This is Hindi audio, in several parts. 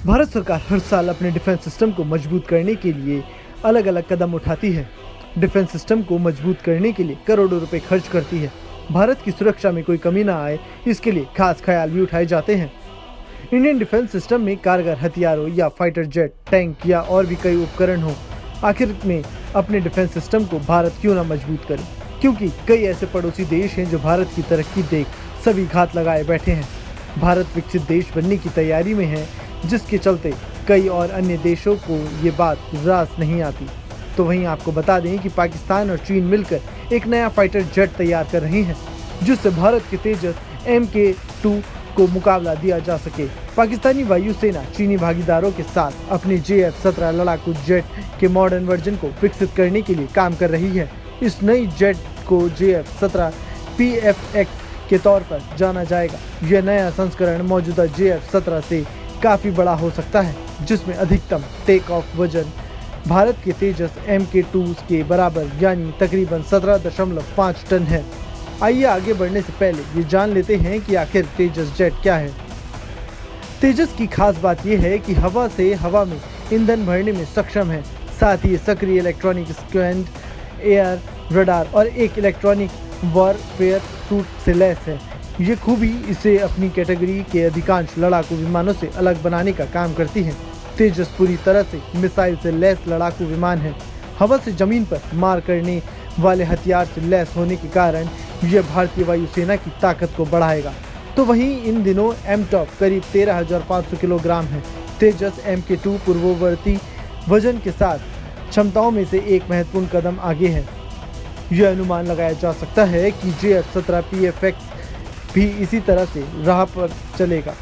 भारत सरकार हर साल अपने डिफेंस सिस्टम को मजबूत करने के लिए अलग अलग कदम उठाती है। डिफेंस सिस्टम को मजबूत करने के लिए करोड़ों रुपए खर्च करती है। भारत की सुरक्षा में कोई कमी ना आए, इसके लिए खास ख्याल भी उठाए जाते हैं। इंडियन डिफेंस सिस्टम में कारगर हथियारों या फाइटर जेट, टैंक या और भी कई उपकरण हो। आखिर में अपने डिफेंस सिस्टम को भारत क्यों ना मजबूत करे, क्योंकि कई ऐसे पड़ोसी देश हैं जो भारत की तरक्की देख सभी घात लगाए बैठे हैं। भारत विकसित देश बनने की तैयारी में है, जिसके चलते कई और अन्य देशों को ये बात रास नहीं आती। तो वहीं आपको बता दें कि पाकिस्तान और चीन मिलकर एक नया फाइटर जेट तैयार कर रही हैं, जिससे भारत के तेजस MK2 को मुकाबला दिया जा सके। पाकिस्तानी वायुसेना चीनी भागीदारों के साथ अपने JF-17 लड़ाकू जेट के मॉडर्न वर्जन को विकसित करने के लिए काम कर रही है। इस नई जेट को JF-17 PFX के तौर पर जाना जाएगा। यह नया संस्करण मौजूदा JF-17 से काफ़ी बड़ा हो सकता है, जिसमें अधिकतम टेक ऑफ वजन भारत के तेजस MK2 के बराबर यानी तकरीबन 17.5 टन है। आइए आगे बढ़ने से पहले ये जान लेते हैं कि आखिर तेजस जेट क्या है। तेजस की खास बात यह है कि हवा से हवा में ईंधन भरने में सक्षम है। साथ ही सक्रिय इलेक्ट्रॉनिक स्क्वेंड, एयर रडार और एक इलेक्ट्रॉनिक वॉरफेयर सूट से लैस है। ये खूबी इसे अपनी कैटेगरी के अधिकांश लड़ाकू विमानों से अलग बनाने का काम करती है। तेजस पूरी तरह से मिसाइल से लैस लड़ाकू विमान है। हवा से जमीन पर मार करने वाले हथियार से लैस होने के कारण यह भारतीय वायुसेना की ताकत को बढ़ाएगा। तो वहीं इन दिनों MTOP करीब 13,500 किलोग्राम है। तेजस MK2 पूर्ववर्ती वजन के साथ क्षमताओं में से एक महत्वपूर्ण कदम आगे है। यह अनुमान लगाया जा सकता है कि JF-17 PFX भी इसी तरह से राह पर चलेगा।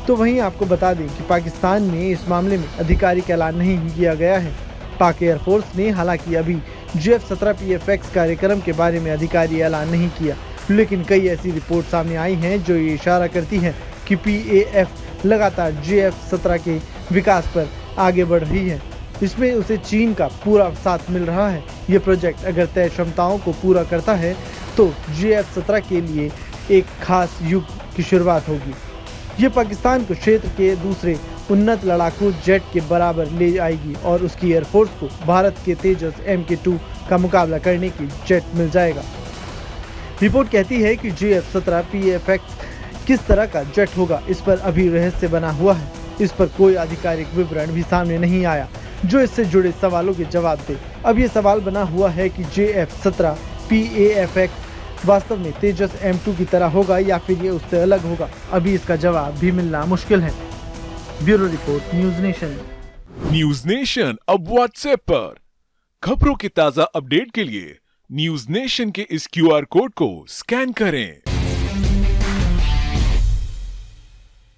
तो वहीं आपको बता दें कि पाकिस्तान में इस मामले में आधिकारिक ऐलान नहीं किया गया है। पाक एयरफोर्स ने हालांकि अभी JF-17 PFX कार्यक्रम के बारे में आधिकारिक ऐलान नहीं किया, लेकिन कई ऐसी रिपोर्ट सामने आई हैं जो ये इशारा करती हैं कि PAF लगातार JF-17 के विकास पर आगे बढ़ रही है। इसमें उसे चीन का पूरा साथ मिल रहा है। ये प्रोजेक्ट अगर तय क्षमताओं को पूरा करता है तो JF-17 के लिए एक खास युग की शुरुआत होगी। ये पाकिस्तान को क्षेत्र के दूसरे उन्नत लड़ाकू जेट के बराबर ले आएगी और उसकी एयरफोर्स को भारत के तेजस MK2 का मुकाबला करने की जेट मिल जाएगा। रिपोर्ट कहती है कि JF-17 PFX किस तरह का जेट होगा, इस पर अभी रहस्य बना हुआ है। इस पर कोई आधिकारिक विवरण भी सामने नहीं आया जो इससे जुड़े सवालों के जवाब दे। अब ये सवाल बना हुआ है कि JF-17 PAFX वास्तव में तेजस M2 की तरह होगा या फिर ये उससे अलग होगा। अभी इसका जवाब भी मिलना मुश्किल है। Bureau report, news nation. News nation अब WhatsApp पर खबरों के ताजा अपडेट के लिए न्यूज नेशन के इस QR कोड को स्कैन करें।